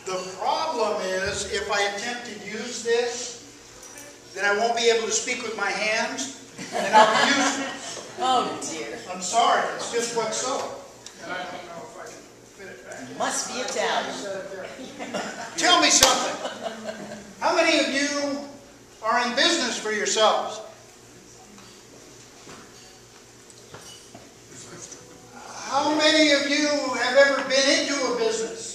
The problem is, if I attempt to use this, then I won't be able to speak with my hands, and I'll be useless. Oh dear. I'm sorry, it's just what's so. And I don't know if I can fit it back. Must be Italian. Tell me something. How many of you are in business for yourselves? How many of you have ever been into a business?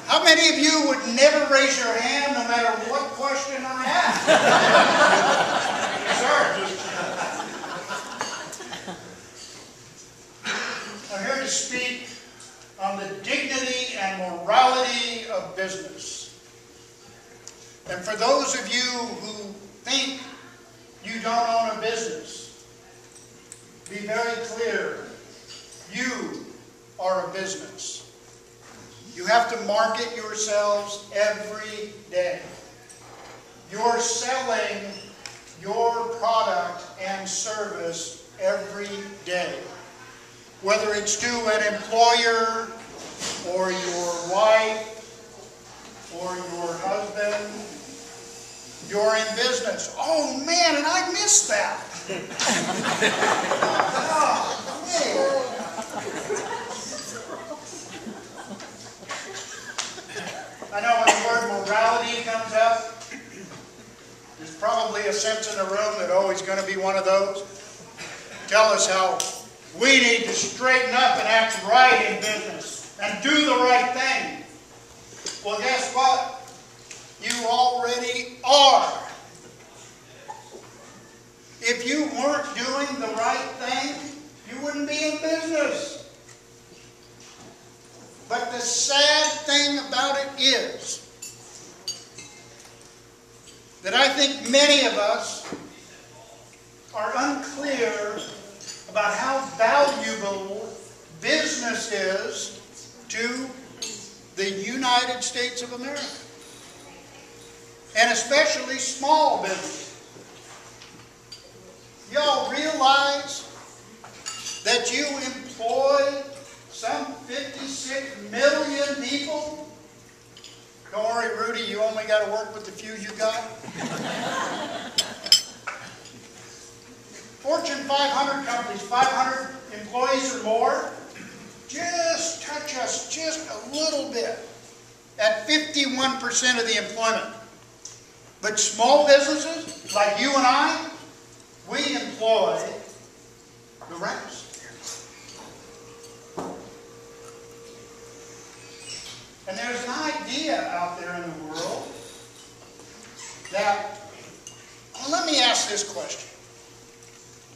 How many of you would never raise your hand no matter what question I ask? Sir. I'm here to speak on the dignity and morality of business. And for those of you who think you don't own a business, be very clear, you are a business. You have to market yourselves every day. You're selling your product and service every day. Whether it's to an employer, or your wife, or your husband, you're in business. Oh man, and I missed that. Oh, man. I know when the word morality comes up, there's probably a sense in the room that, oh, he's going to be one of those. Tell us how we need to straighten up and act right in business and do the right thing. Well, guess what? You already are. If you weren't doing the right thing, you wouldn't be in business. But the sad thing about it is that I think many of us are unclear about how valuable business is to the United States of America. And especially small business. Y'all realize that you employ some 56 million people? Don't worry, Rudy, you only got to work with the few you got. Fortune 500 companies, 500 employees or more, just touch us just a little bit at 51% of the employment. But small businesses, like you and I, we employ the rest. And there's an idea out there in the world that, well, let me ask this question.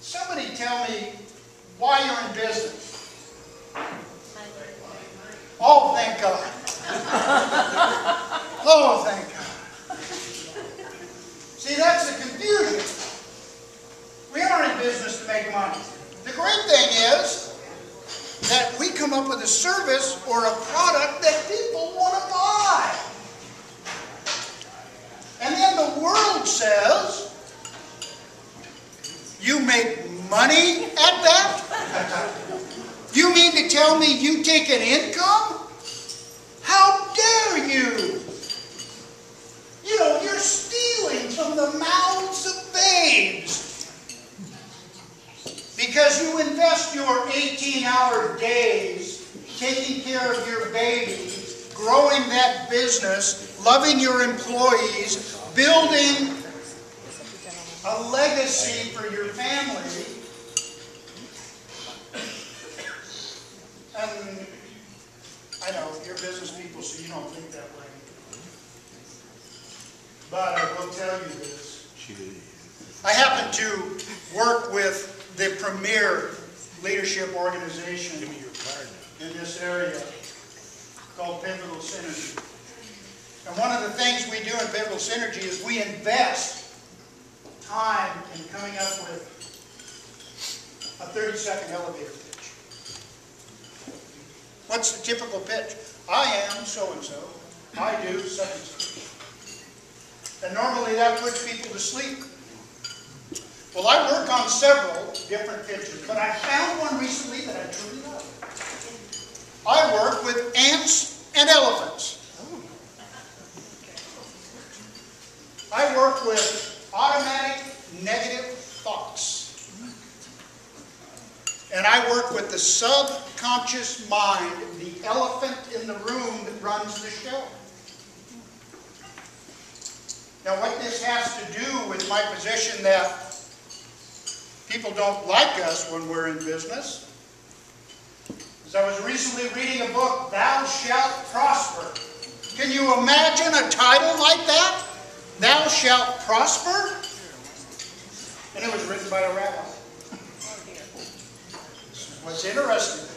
Somebody tell me why you're in business. Oh, thank God. Oh, thank God. See, that's the confusion. We are in business to make money. The great thing is that we come up with a service or a product that people want to buy. And then the world says, you make money at that? You mean to tell me you take an income? How dare you? You know, you're stealing from the mouths of babes. Because you invest your 18-hour days taking care of your babies, growing that business, loving your employees, building a legacy for your family. And I know you're business people, so you don't think that way. But I will tell you this. I happen to work with the premier leadership organization in this area called Pivotal Synergy. And one of the things we do in Pivotal Synergy is we invest time in coming up with a 30-second elevator pitch. What's the typical pitch? I am so-and-so. I do such and such. And normally that puts people to sleep. Well, I work on several different pitches, but I found one recently that I truly love. I work with ants and elephants. I work with automatic negative thoughts. And I work with the subconscious mind, the elephant in the room that runs the show. Now, what this has to do with my position that people don't like us when we're in business is I was recently reading a book, Thou Shalt Prosper. Can you imagine a title like that? Thou Shalt Prosper? And it was written by a rabbi. What's interesting,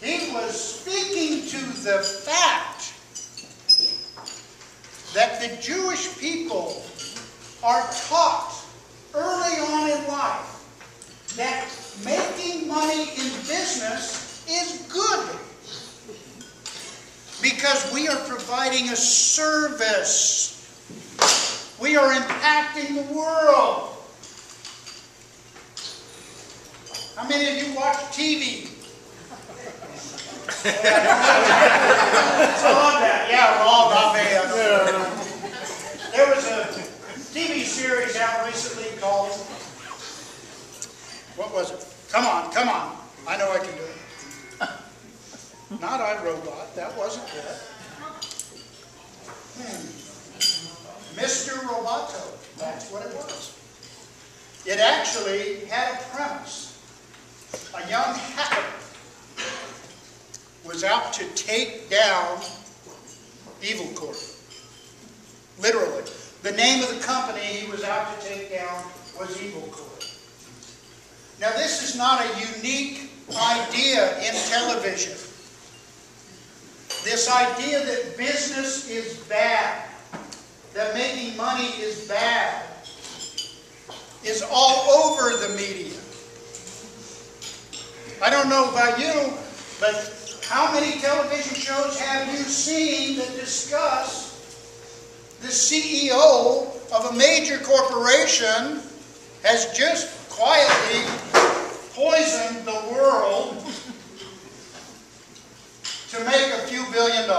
he was speaking to the fact that the Jewish people are taught early on in life that making money in business is good because we are providing a service. We are impacting the world. How many of you watch TV? It's on that. Yeah, wrong, not me. There was a TV series out recently called, what was it? Come on, come on. I know I can do it. Not iRobot. That wasn't good. Mr. Roboto. That's what it was. It actually had a premise. A young hacker was out to take down Evil Corp. Literally. The name of the company he was out to take down was Evil Corp. Now, this is not a unique idea in television. This idea that business is bad, that making money is bad, is all over the media. I don't know about you, but how many television shows have you seen that discuss the CEO of a major corporation has just quietly poisoned the world to make a few $1 billion?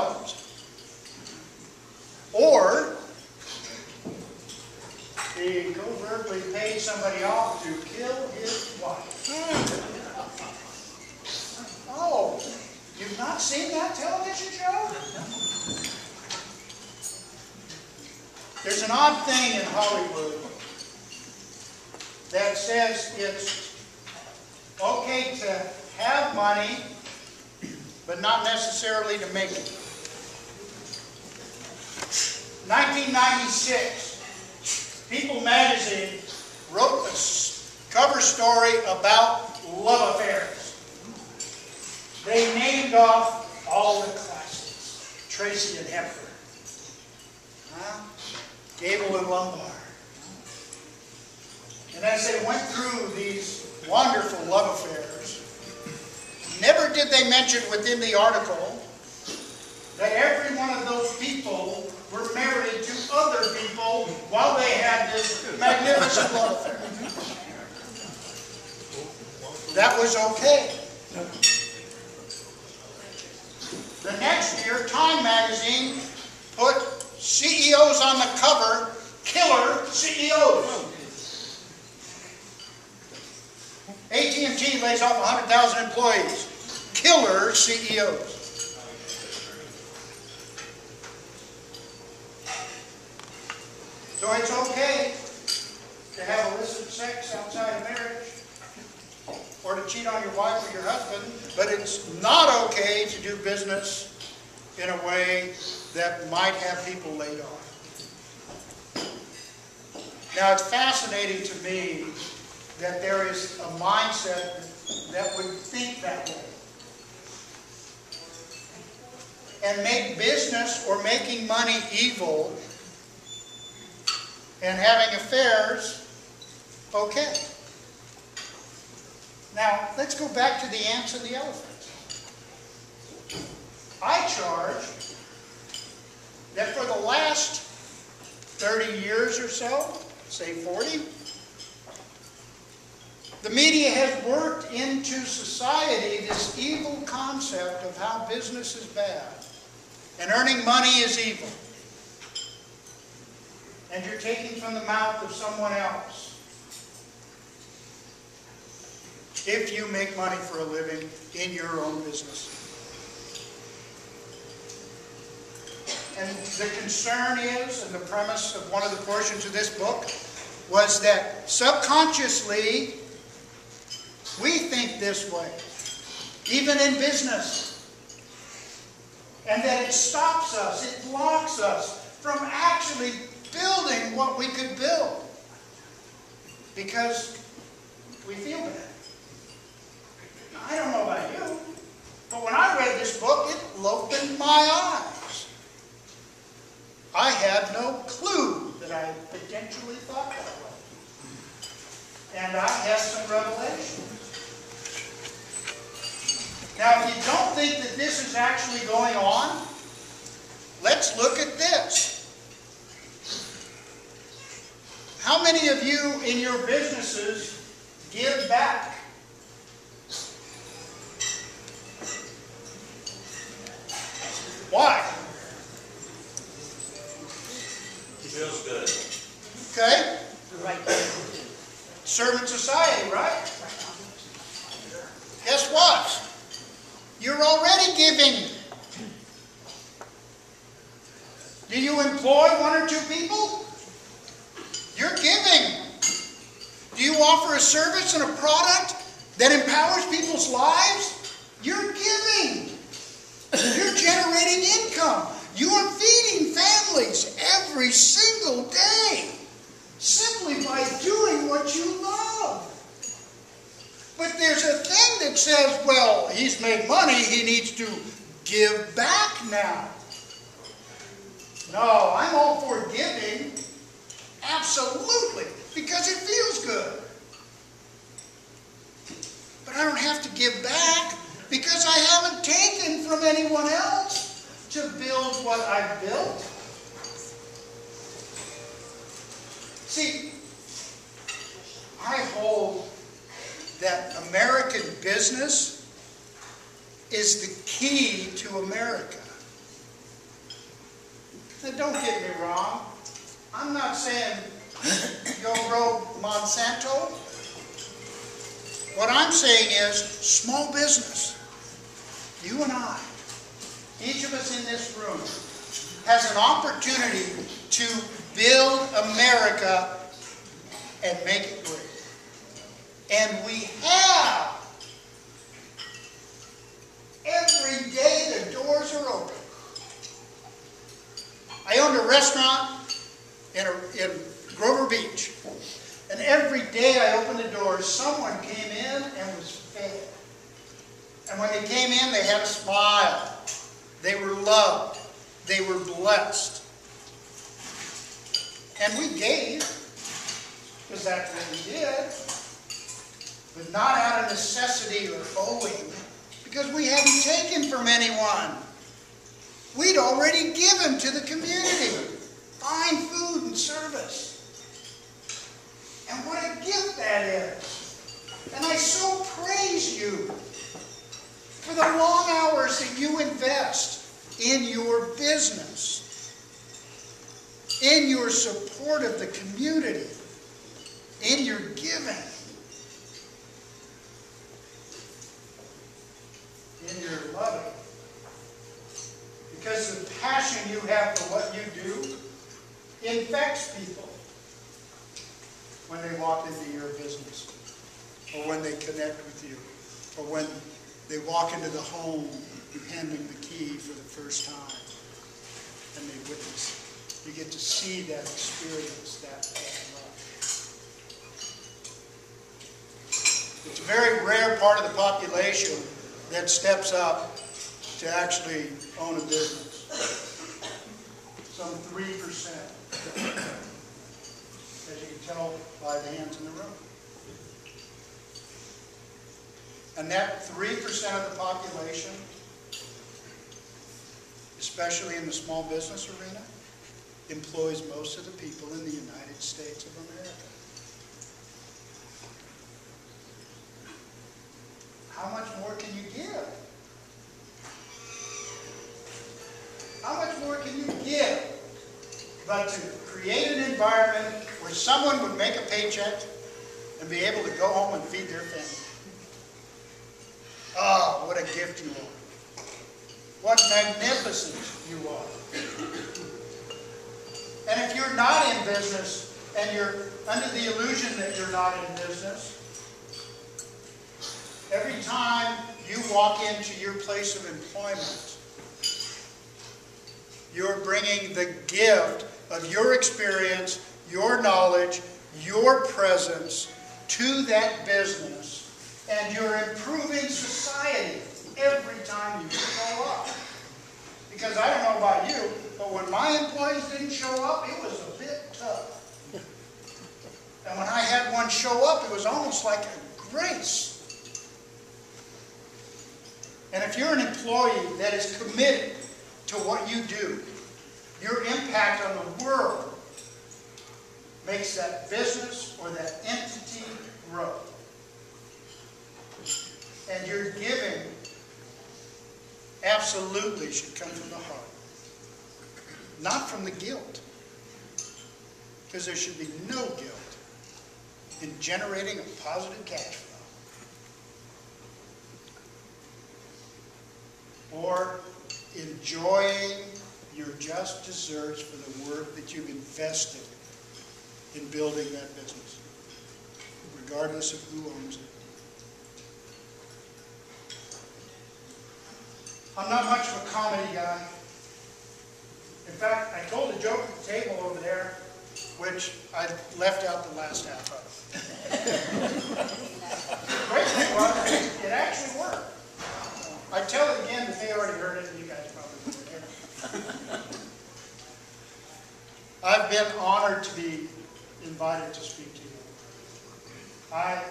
Or he covertly paid somebody off to kill his wife. Oh, you've not seen that television show? There's an odd thing in Hollywood that says it's okay to have money, but not necessarily to make it. 1996, People magazine wrote a cover story about love affairs. They named off all the classics. Tracy and Hepburn. Gable and Lombard. And as they went through these wonderful love affairs, never did they mention within the article that every one of those people were married to other people while they had this magnificent love affair. That was okay. The next year, Time magazine put CEOs on the cover, killer CEOs. AT&T lays off 100,000 employees, killer CEOs. So it's okay to have illicit sex outside of marriage, or to cheat on your wife or your husband, but it's not okay to do business in a way that might have people laid off. Now, it's fascinating to me that there is a mindset that would think that way and make business or making money evil and having affairs okay. Now, let's go back to the ants and the elephants. I charge that for the last 30 years or so, say 40, The media has worked into society this evil concept of how business is bad and earning money is evil. And you're taking from the mouth of someone else. If you make money for a living in your own business. And the concern is, and the premise of one of the portions of this book, was that subconsciously we think this way, even in business. And that it stops us, it blocks us from actually building what we could build. Because we feel bad. I don't know about you, but when I read this book, it opened my eyes. I had no clue that I potentially thought that way. And I had some revelations. Now, if you don't think that this is actually going on, let's look at this. How many of you in your businesses give back? Why? Feels good. Okay? Right. Servant society, right? Guess what? You're already giving. Do you employ one or two people? You're giving. Do you offer a service and a product that empowers people's lives? You're giving. You're generating income. You are feeding families every single day simply by doing what you love. But there's a thing that says, well, he's made money, he needs to give back now. No, I'm all for giving. Absolutely. Because it feels good. But I don't have to give back because I haven't taken from anyone else to build what I've built. See, I hold that American business is the key to America. Now, don't get me wrong. I'm not saying go grow Monsanto. What I'm saying is small business. You and I, each of us in this room, has an opportunity to build America and make it great. And we have. Every day the doors are open. I owned a restaurant in Grover Beach. And every day I opened the doors, someone came in and was fed. And when they came in, they had a smile. They were loved. They were blessed. And we gave, because that's what we did, but not out of necessity or owing, because we hadn't taken from anyone. We'd already given to the community. Fine food and service. And what a gift that is. And I so praise you for the long hours that you invest in your business, in your support of the community, in your giving, in your loving. Because the passion you have for what you do infects people when they walk into your business, or when they connect with you, or when they walk into the home, you hand them the key for the first time, and they witness. You get to see that experience, that love. It's a very rare part of the population that steps up to actually own a business. Some 3%. As you can tell by the hands in the room. And that 3% of the population, especially in the small business arena, employs most of the people in the United States of America. but to create an environment where someone would make a paycheck and be able to go home and feed their family. Oh, what a gift you are. What magnificence you are. And if you're not in business, and you're under the illusion that you're not in business, every time you walk into your place of employment, you're bringing the gift of your experience, your knowledge, your presence to that business, and you're improving society every time you show up. Because I don't know about you, but when my employees didn't show up, it was a bit tough. And when I had one show up, it was almost like a grace. And if you're an employee that is committed to what you do, your impact on the world makes that business or that entity grow. And your giving absolutely should come from the heart, not from the guilt. Because there should be no guilt in generating a positive cash flow or enjoying your just deserts for the work that you've invested in building that business, regardless of who owns it. I'm not much of a comedy guy. In fact, I told a joke at the table over there, which I left out the last half of. The great thing was, it actually worked. I tell it again, but they already heard it, and you guys probably won't hear it. I've been honored to be invited to speak to you. I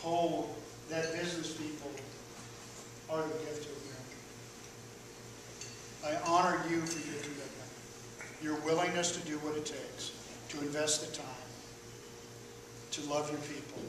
hold that business people are the gift of America. I honor you for your commitment, your willingness to do what it takes, to invest the time, to love your people,